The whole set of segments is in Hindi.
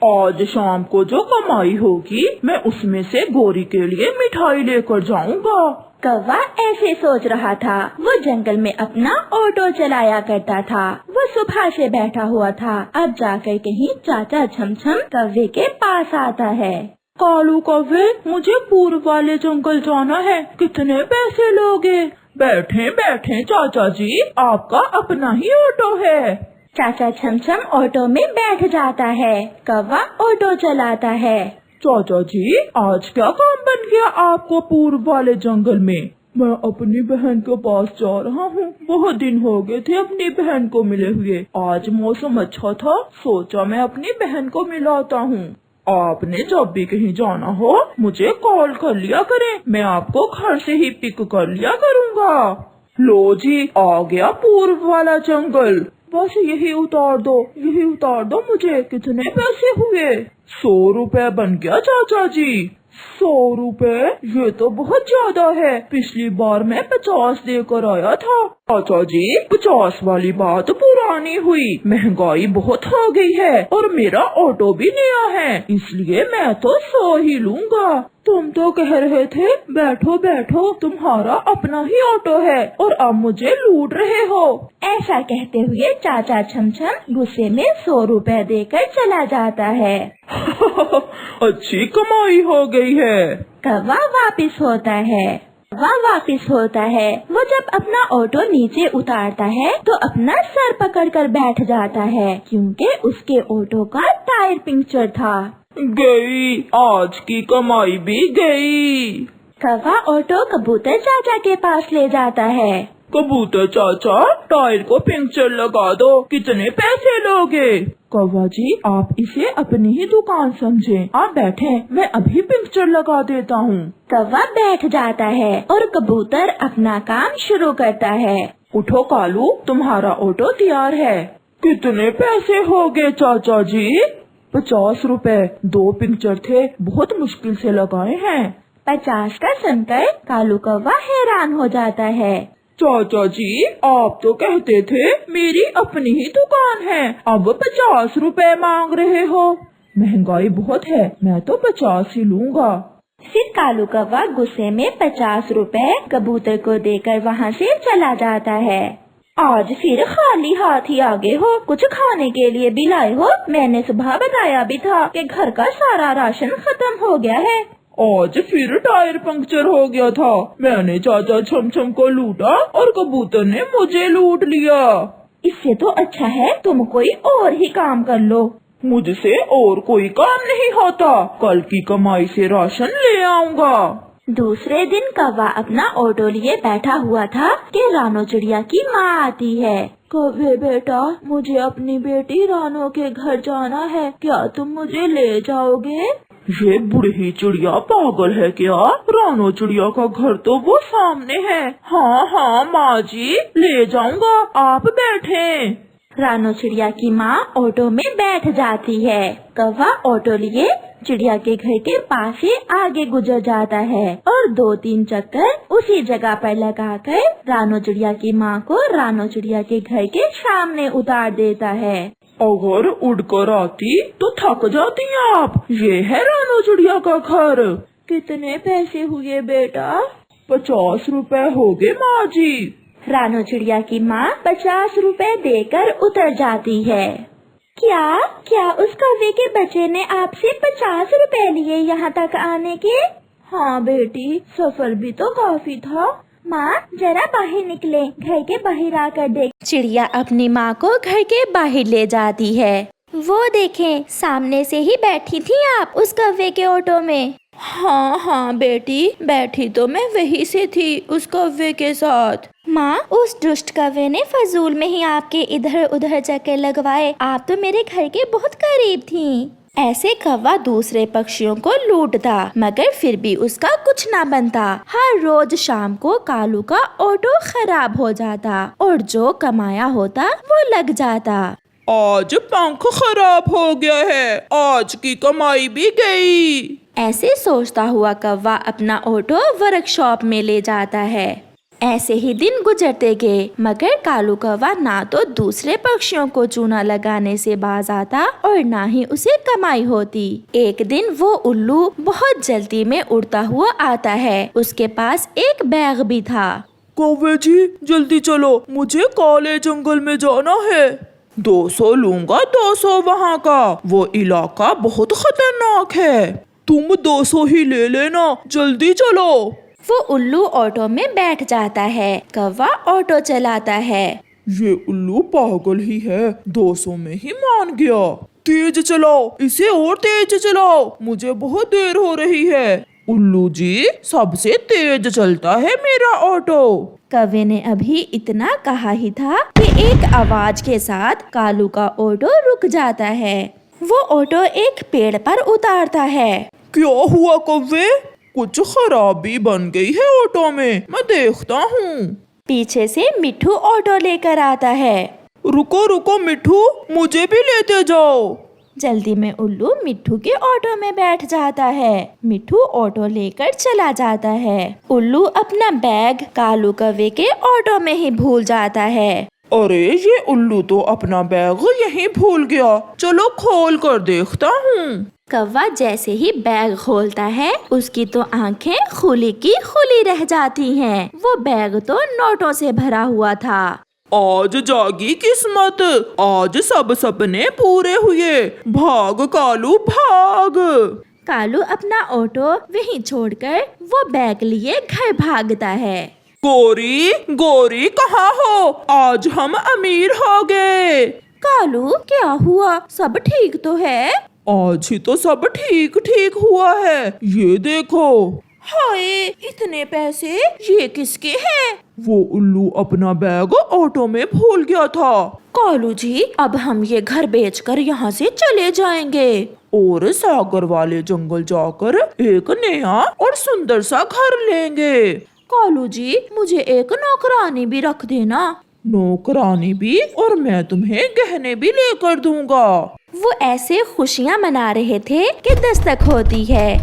आज शाम को जो कमाई होगी मैं उसमें से गोरी के लिए मिठाई लेकर जाऊंगा। कौवा ऐसे सोच रहा था। वो जंगल में अपना ऑटो चलाया करता था। वो सुबह से बैठा हुआ था। अब जाकर कहीं चाचा छमछम कौवे के पास आता है। कालू कौवे, मुझे पूर्व वाले जंगल जाना है, कितने पैसे लोगे? बैठे बैठे चाचा जी, आपका अपना ही ऑटो है। चाचा छमछम ऑटो में बैठ जाता है। कौवा ऑटो चलाता है। चाचा जी, आज क्या काम बन गया आपको पूर्व वाले जंगल में? मैं अपनी बहन के पास जा रहा हूँ। बहुत दिन हो गए थे अपनी बहन को मिले हुए। आज मौसम अच्छा था, सोचा मैं अपनी बहन को मिलाता हूँ। आपने जब भी कहीं जाना हो मुझे कॉल कर लिया करें, मैं आपको घर से ही पिक कर लिया करूँगा। लो जी, आ गया पूर्व वाला जंगल। बस यही उतार दो मुझे। कितने पैसे हुए? 100 रुपए बन गया चाचा जी। 100 रुपए? ये तो बहुत ज्यादा है। पिछली बार मैं 50 देकर आया था। चाचा जी, 50 वाली बात पुरानी हुई। महंगाई बहुत हो गई है और मेरा ऑटो भी नया है, इसलिए मैं तो 100 ही लूंगा। तुम तो कह रहे थे बैठो बैठो, तुम्हारा अपना ही ऑटो है और अब मुझे लूट रहे हो। ऐसा कहते हुए चाचा छमछम गुस्से में 100 रुपए देकर चला जाता है। अच्छी कमाई हो गई है। कौवा वापिस होता है। वो जब अपना ऑटो नीचे उतारता है तो अपना सर पकड़कर बैठ जाता है, क्योंकि उसके ऑटो का टायर पंक्चर था। गई, आज की कमाई भी गई। कौवा ऑटो कबूतर चाचा के पास ले जाता है। कबूतर चाचा, टायर को पंक्चर लगा दो, कितने पैसे लोगे? कौवा जी, आप इसे अपनी ही दुकान समझें। आप बैठे, मैं अभी पंक्चर लगा देता हूँ। कौवा बैठ जाता है और कबूतर अपना काम शुरू करता है। उठो कालू, तुम्हारा ऑटो तैयार है। कितने पैसे हो गए चाचा जी? 50 रुपए। 2 पंक्चर थे, बहुत मुश्किल से लगाए हैं। 50 का सुनकर कालू कौवा हैरान हो जाता है। चाचा जी, आप तो कहते थे मेरी अपनी ही दुकान है, अब 50 रुपए मांग रहे हो। महंगाई बहुत है, मैं तो 50 ही लूंगा। फिर कालू कौवा गुस्से में 50 रुपए कबूतर को देकर वहाँ से चला जाता है। आज फिर खाली हाथ ही आगे हो, कुछ खाने के लिए भी लाए हो? मैंने सुबह बताया भी था कि घर का सारा राशन खत्म हो गया है। आज फिर टायर पंक्चर हो गया था। मैंने चाचा छमछम को लूटा और कबूतर ने मुझे लूट लिया। इससे तो अच्छा है तुम कोई और ही काम कर लो। मुझसे और कोई काम नहीं होता, कल की कमाई से राशन ले आऊंगा। दूसरे दिन कौवा अपना ऑटो लिए बैठा हुआ था कि रानो चिड़िया की माँ आती है। कौवे बेटा, मुझे अपनी बेटी रानो के घर जाना है, क्या तुम मुझे ले जाओगे? ये बुढ़ी चिड़िया पागल है क्या? रानो चिड़िया का घर तो वो सामने है। हाँ माँ जी, ले जाऊंगा, आप बैठे। रानो चिड़िया की माँ ऑटो में बैठ जाती है। कौवा ऑटो लिए चिड़िया के घर के पास से आगे गुजर जाता है और 2-3 चक्कर उसी जगह पर लगाकर रानो चिड़िया की माँ को रानो चिड़िया के घर के सामने उतार देता है। अगर उड़कर आती तो थक जाती आप। ये है रानो चिड़िया का घर। कितने पैसे हुए बेटा? 50 रुपए हो गए माँ जी। रानो चिड़िया की माँ 50 रुपए देकर उतर जाती है। क्या उस कौवे के बच्चे ने आपसे 50 रुपए लिए यहाँ तक आने के? हाँ बेटी, सफर भी तो काफी था। माँ, जरा बाहर निकले, घर के बाहर आकर देख। चिड़िया अपनी माँ को घर के बाहर ले जाती है। वो देखें, सामने से ही बैठी थी आप उस कौवे के ऑटो में। हाँ बेटी, बैठी तो मैं वही से थी उस कौवे के साथ। माँ, उस दुष्ट कौवे ने फजूल में ही आपके इधर उधर चक्कर लगवाए। आप तो मेरे घर के बहुत करीब थी। ऐसे कौवा दूसरे पक्षियों को लूटता, मगर फिर भी उसका कुछ ना बनता। हर रोज शाम को कालू का ऑटो खराब हो जाता और जो कमाया होता वो लग जाता। आज पंख खराब हो गया है, आज की कमाई भी गई। ऐसे सोचता हुआ कौवा अपना ऑटो वर्कशॉप में ले जाता है। ऐसे ही दिन गुजरते गए, मगर कालू कौवा ना तो दूसरे पक्षियों को चूना लगाने से बाज आता और ना ही उसे कमाई होती। एक दिन वो उल्लू बहुत जल्दी में उड़ता हुआ आता है। उसके पास एक बैग भी था। कौवे जी जल्दी चलो, मुझे काले जंगल में जाना है। 200 लूंगा, 200 वहाँ का, वो इलाका बहुत खतरनाक है। तुम 200 ही ले लेना, जल्दी चलो। वो उल्लू ऑटो में बैठ जाता है। कौवा ऑटो चलाता है। ये उल्लू पागल ही है, 200 में ही मान गया। तेज चलाओ, इसे और तेज चलाओ, मुझे बहुत देर हो रही है। उल्लू जी सबसे तेज चलता है मेरा ऑटो। कौवे ने अभी इतना कहा ही था कि एक आवाज के साथ कालू का ऑटो रुक जाता है। वो ऑटो एक पेड़ पर उतारता है। क्या हुआ कौवे? कुछ खराबी बन गई है ऑटो में, मैं देखता हूँ। पीछे से मिट्ठू ऑटो लेकर आता है। रुको रुको मिट्ठू, मुझे भी लेते जाओ। जल्दी में उल्लू मिट्ठू के ऑटो में बैठ जाता है। मिट्ठू ऑटो लेकर चला जाता है। उल्लू अपना बैग कालू कौवे के ऑटो में ही भूल जाता है। अरे ये उल्लू तो अपना बैग यहीं भूल गया, चलो खोल कर देखता हूँ। कौवा जैसे ही बैग खोलता है, उसकी तो आंखें खुली की खुली रह जाती हैं। वो बैग तो नोटों से भरा हुआ था। आज जागी किस्मत, आज सब सपने पूरे हुए। भाग कालू भाग। कालू अपना ऑटो वहीं छोड़कर वो बैग लिए घर भागता है। गोरी गोरी कहाँ हो? आज हम अमीर हो गए। कालू क्या हुआ? सब ठीक तो है? आज ही तो सब ठीक ठीक हुआ है, ये देखो। हाय, इतने पैसे ये किसके हैं? वो उल्लू अपना बैग ऑटो में भूल गया था। कालू जी, अब हम ये घर बेचकर यहाँ से चले जाएंगे और सागर वाले जंगल जाकर एक नया और सुंदर सा घर लेंगे। कालू जी, मुझे एक नौकरानी भी रख देना। नौकरानी भी? और मैं तुम्हें गहने भी लेकर दूंगा। वो ऐसे खुशियाँ मना रहे थे कि दस्तक होती है।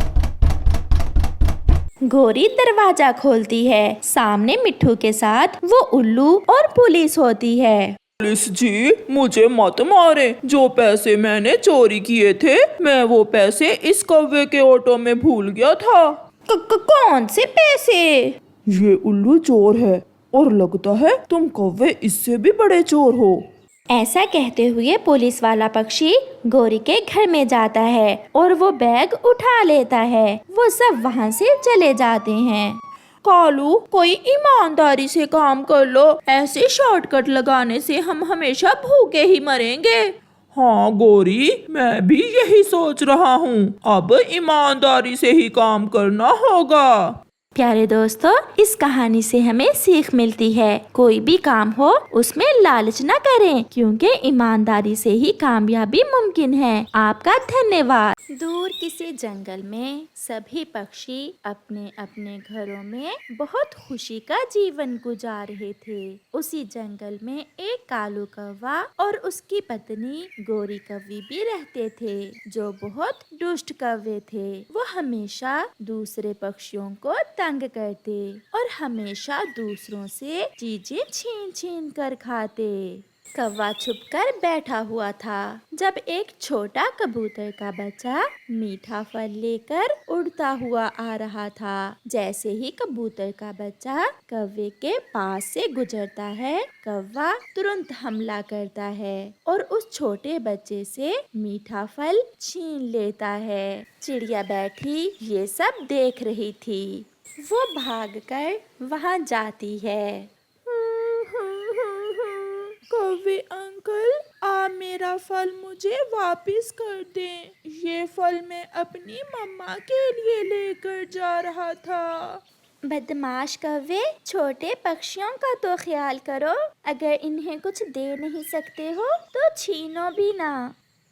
गोरी दरवाजा खोलती है। सामने मिट्ठू के साथ वो उल्लू और पुलिस होती है। पुलिस जी मुझे मत मारे, जो पैसे मैंने चोरी किए थे मैं वो पैसे इस कौवे के ऑटो में भूल गया था। कौन से पैसे? ये उल्लू चोर है और लगता है तुम कौवे इससे भी बड़े चोर हो। ऐसा कहते हुए पुलिस वाला पक्षी गोरी के घर में जाता है और वो बैग उठा लेता है। वो सब वहाँ से चले जाते हैं। कालू, कोई ईमानदारी से काम कर लो, ऐसे शॉर्टकट लगाने से हम हमेशा भूखे ही मरेंगे। हाँ गोरी, मैं भी यही सोच रहा हूँ, अब ईमानदारी से ही काम करना होगा। प्यारे दोस्तों, इस कहानी से हमें सीख मिलती है, कोई भी काम हो उसमें लालच न करें, क्योंकि ईमानदारी से ही कामयाबी मुमकिन है। आपका धन्यवाद। दूर किसी जंगल में सभी पक्षी अपने अपने घरों में बहुत खुशी का जीवन गुजार रहे थे। उसी जंगल में एक कालू कौवा और उसकी पत्नी गोरी कौवी भी रहते थे, जो बहुत दुष्ट कौवे थे। वो हमेशा दूसरे पक्षियों को तंग करते और हमेशा दूसरों से चीजें छीन छीन कर खाते। कौवा छुपकर बैठा हुआ था जब एक छोटा कबूतर का बच्चा मीठा फल लेकर उड़ता हुआ आ रहा था। जैसे ही कबूतर का बच्चा कौवे के पास से गुजरता है, कौवा तुरंत हमला करता है और उस छोटे बच्चे से मीठा फल छीन लेता है। चिड़िया बैठी ये सब देख रही थी। वो भागकर वहाँ जाती है। कौवे अंकल, आप मेरा फल मुझे वापस कर दें। ये फल मैं अपनी मम्मा के लिए लेकर जा रहा था। बदमाश कौवे, छोटे पक्षियों का तो ख्याल करो। अगर इन्हें कुछ दे नहीं सकते हो तो छीनो भी ना।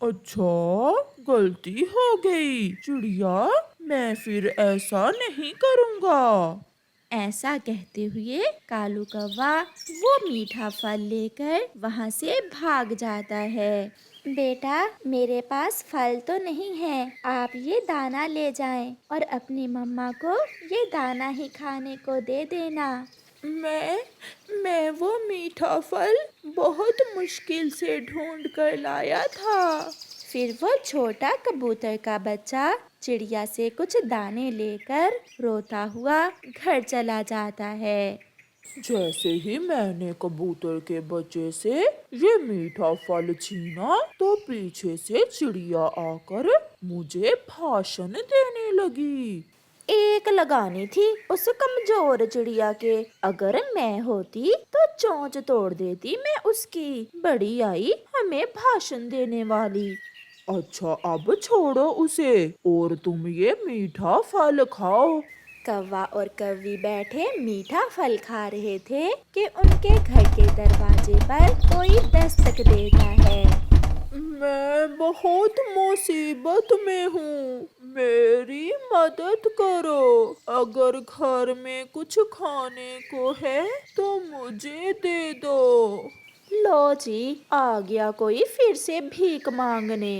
अच्छा, गलती हो गई चिड़िया, मैं फिर ऐसा नहीं करूँगा। ऐसा कहते हुए कालू कौवा वो मीठा फल लेकर वहाँ से भाग जाता है। बेटा, मेरे पास फल तो नहीं है, आप ये दाना ले जाएं और अपनी मम्मा को ये दाना ही खाने को दे देना। मैं वो मीठा फल बहुत मुश्किल से ढूंढ कर लाया था। फिर वो छोटा कबूतर का बच्चा चिड़िया से कुछ दाने लेकर रोता हुआ घर चला जाता है। जैसे ही मैंने कबूतर के बच्चे से ये मीठा फल छीना तो पीछे से चिड़िया आकर मुझे भाषण देने लगी। एक लगानी थी उस कमजोर चिड़िया के, अगर मैं होती तो चोंच तोड़ देती मैं उसकी। बड़ी आई हमें भाषण देने वाली। अच्छा अब छोड़ो उसे और तुम ये मीठा फल खाओ। कौवा और कौवी बैठे मीठा फल खा रहे थे कि उनके घर के दरवाजे पर कोई दस्तक देता है। मैं बहुत मुसीबत में हूँ, मेरी मदद करो। अगर घर में कुछ खाने को है तो मुझे दे दो। लो जी, आ गया कोई फिर से भीख मांगने।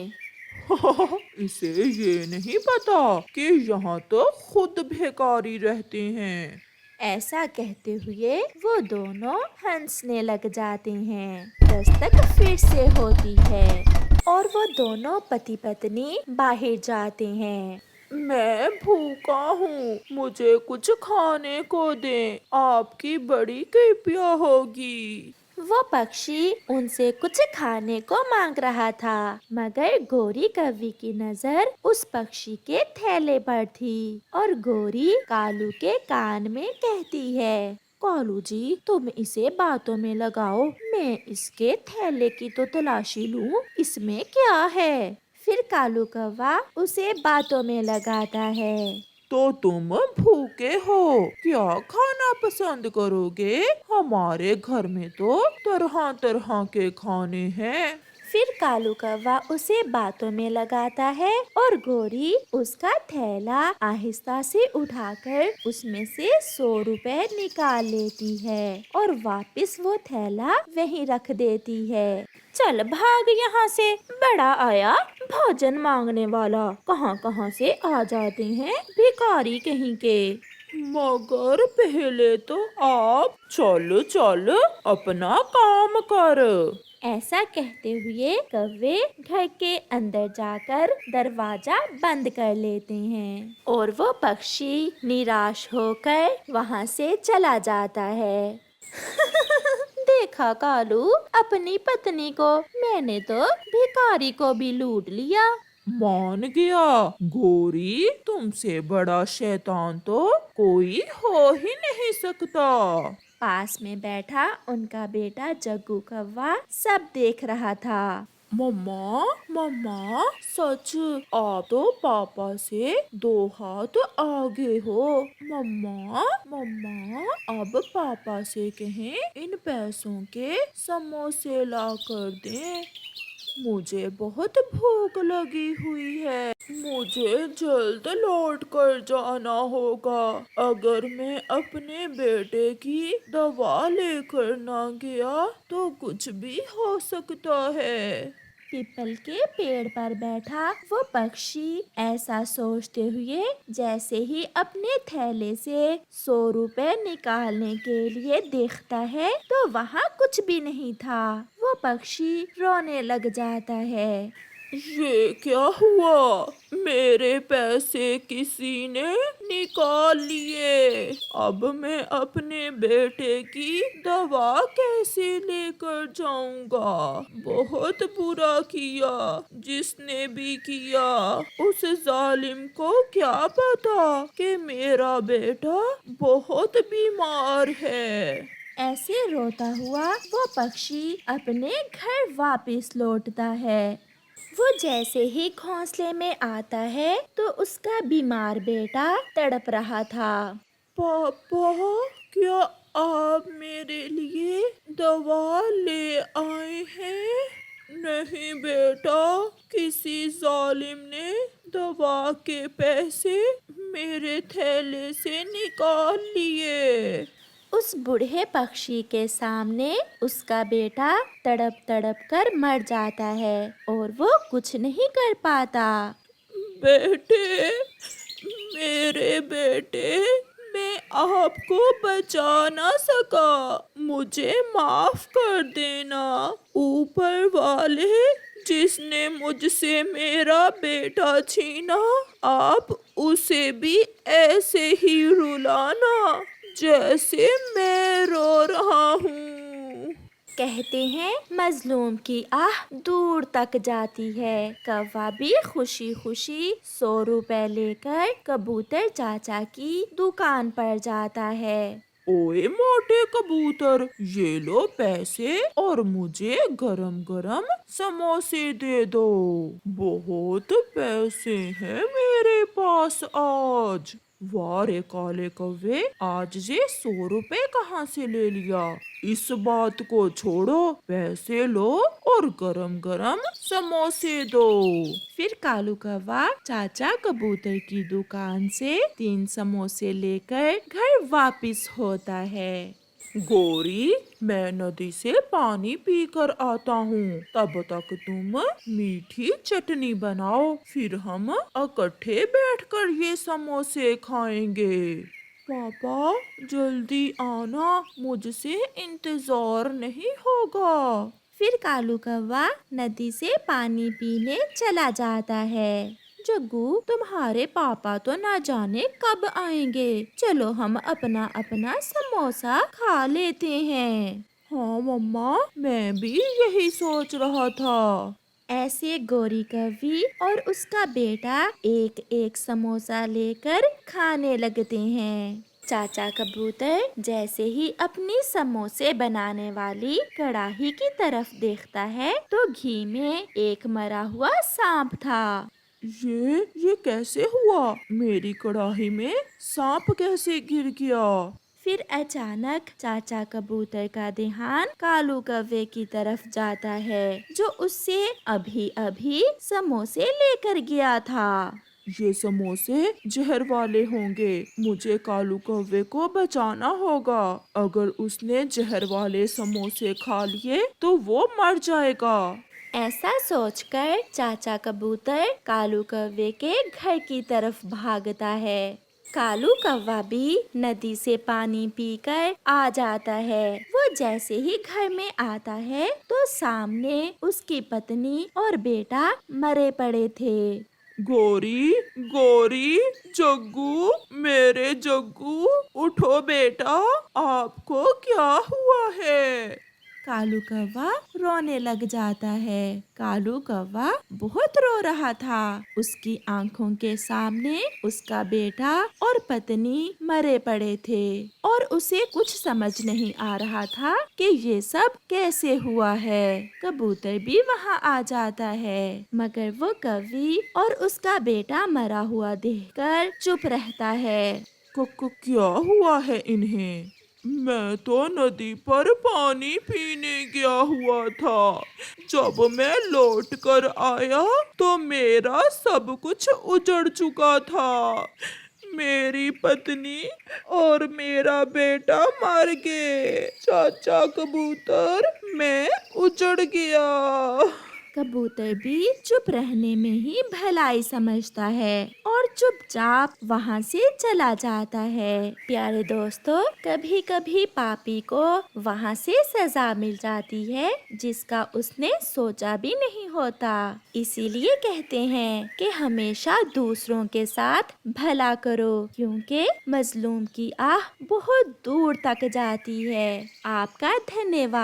इसे ये नहीं पता कि यहाँ तो खुद भिखारी रहते हैं। ऐसा कहते हुए वो दोनों हंसने लग जाते हैं। दस्तक फिर से होती है और वो दोनों पति पत्नी बाहर जाते हैं। मैं भूखा हूँ, मुझे कुछ खाने को दें, आपकी बड़ी कृपया होगी। वो पक्षी उनसे कुछ खाने को मांग रहा था, मगर गोरी कौवी की नजर उस पक्षी के थैले पर थी और गोरी कालू के कान में कहती है, कालू जी तुम इसे बातों में लगाओ, मैं इसके थैले की तो तलाशी लूं, इसमें क्या है। फिर कालू कौवा उसे बातों में लगाता है। तो तुम भूखे हो, क्या खाना पसंद करोगे? हमारे घर में तो तरह तरह के खाने हैं। फिर कालू कौवा उसे बातों में लगाता है और गोरी उसका थैला आहिस्ता से उठाकर उसमें से 100 रुपए निकाल लेती है और वापस वो थैला वहीं रख देती है। चल भाग यहाँ से, बड़ा आया भोजन मांगने वाला, कहाँ कहाँ से आ जाते हैं भिखारी कहीं के। मगर पहले तो आप चल चल अपना काम कर। ऐसा कहते हुए कौवे घर के अंदर जाकर दरवाजा बंद कर लेते हैं और वो पक्षी निराश होकर वहाँ से चला जाता है। देखा कालू, अपनी पत्नी को मैंने तो भिखारी को भी लूट लिया। मान गया गोरी, तुमसे बड़ा शैतान तो कोई हो ही नहीं सकता। पास में बैठा उनका बेटा जग्गू कौवा सब देख रहा था। मम्मा मम्मा, सच आप तो पापा से 2 हाथ आगे हो। मम्मा मम्मा, अब पापा से कहें इन पैसों के समोसे ला कर दें, मुझे बहुत भूख लगी हुई है, मुझे जल्द लौट कर जाना होगा। अगर मैं अपने बेटे की दवा लेकर ना गया तो कुछ भी हो सकता है। पीपल के पेड़ पर बैठा वो पक्षी ऐसा सोचते हुए जैसे ही अपने थैले से 100 रुपए निकालने के लिए देखता है तो वहाँ कुछ भी नहीं था। वो पक्षी रोने लग जाता है। ये क्या हुआ? मेरे पैसे किसी ने निकाल लिए। अब मैं अपने बेटे की दवा कैसे लेकर जाऊंगा? बहुत बुरा किया, जिसने भी किया। उस जालिम को क्या पता कि मेरा बेटा बहुत बीमार है। ऐसे रोता हुआ वो पक्षी अपने घर वापस लौटता है। वो जैसे ही घोंसले में आता है तो उसका बीमार बेटा तड़प रहा था। पापा, क्या आप मेरे लिए दवा ले आए हैं? नहीं बेटा, किसी जालिम ने दवा के पैसे मेरे थैले से निकाल लिए। उस बूढ़े पक्षी के सामने उसका बेटा तड़प तड़प कर मर जाता है और वो कुछ नहीं कर पाता। बेटे, मेरे बेटे, मैं आपको बचा ना सका, मुझे माफ कर देना। ऊपर वाले, जिसने मुझसे मेरा बेटा छीना, आप उसे भी ऐसे ही रुलाना जैसे मैं रो रहा हूँ। कहते हैं मजलूम की आह दूर तक जाती है। कौवा भी खुशी खुशी 100 रुपए लेकर कबूतर चाचा की दुकान पर जाता है। ओए मोटे कबूतर, ये लो पैसे और मुझे गरम गरम समोसे दे दो। बहुत पैसे हैं मेरे पास आज। वाह रे काले कौवे, आज ये 100 रुपए कहाँ से ले लिया? इस बात को छोड़ो, पैसे लो और गरम गरम समोसे दो। फिर कालू कौवा चाचा कबूतर की दुकान से 3 समोसे लेकर घर वापस होता है। गोरी, मैं नदी से पानी पीकर आता हूँ, तब तक तुम मीठी चटनी बनाओ, फिर हम इकट्ठे बैठकर ये समोसे खाएंगे। पापा जल्दी आना, मुझसे इंतजार नहीं होगा। फिर कालू कौवा नदी से पानी पीने चला जाता है। जग्गू, तुम्हारे पापा तो ना जाने कब आएंगे, चलो हम अपना अपना समोसा खा लेते हैं। हाँ मम्मा, मैं भी यही सोच रहा था। ऐसे गोरी कौवी और उसका बेटा एक एक समोसा लेकर खाने लगते हैं। चाचा कबूतर जैसे ही अपनी समोसे बनाने वाली कढ़ाई की तरफ देखता है तो घी में एक मरा हुआ सांप था। ये कैसे हुआ? मेरी कढ़ाई में सांप कैसे गिर गया? फिर अचानक चाचा कबूतर का ध्यान कालू कौवे की तरफ जाता है, जो उससे अभी अभी समोसे लेकर गया था। ये समोसे जहर वाले होंगे, मुझे कालू कौवे को बचाना होगा। अगर उसने जहर वाले समोसे खा लिए तो वो मर जाएगा। ऐसा सोचकर चाचा कबूतर कालू कौवे के घर की तरफ भागता है। कालू कौवा भी नदी से पानी पीकर आ जाता है। वो जैसे ही घर में आता है तो सामने उसकी पत्नी और बेटा मरे पड़े थे। गोरी, गोरी, जग्गू, मेरे जग्गू, उठो बेटा, आपको क्या हुआ है? कालू कौवा रोने लग जाता है। कालू कौवा बहुत रो रहा था। उसकी आंखों के सामने उसका बेटा और पत्नी मरे पड़े थे और उसे कुछ समझ नहीं आ रहा था कि ये सब कैसे हुआ है। कबूतर भी वहाँ आ जाता है, मगर वो कौवी और उसका बेटा मरा हुआ देखकर चुप रहता है। क्या हुआ है इन्हें? मैं तो नदी पर पानी पीने गया हुआ था। जब मैं लौट कर आया तो मेरा सब कुछ उजड़ चुका था। मेरी पत्नी और मेरा बेटा मर गए। चाचा कबूतर, मैं उजड़ गया। कबूतर भी चुप रहने में ही भलाई समझता है और चुपचाप वहाँ से चला जाता है। प्यारे दोस्तों, कभी कभी पापी को वहाँ से सजा मिल जाती है जिसका उसने सोचा भी नहीं होता। इसीलिए कहते हैं कि हमेशा दूसरों के साथ भला करो, क्योंकि मजलूम की आह बहुत दूर तक जाती है। आपका धन्यवाद।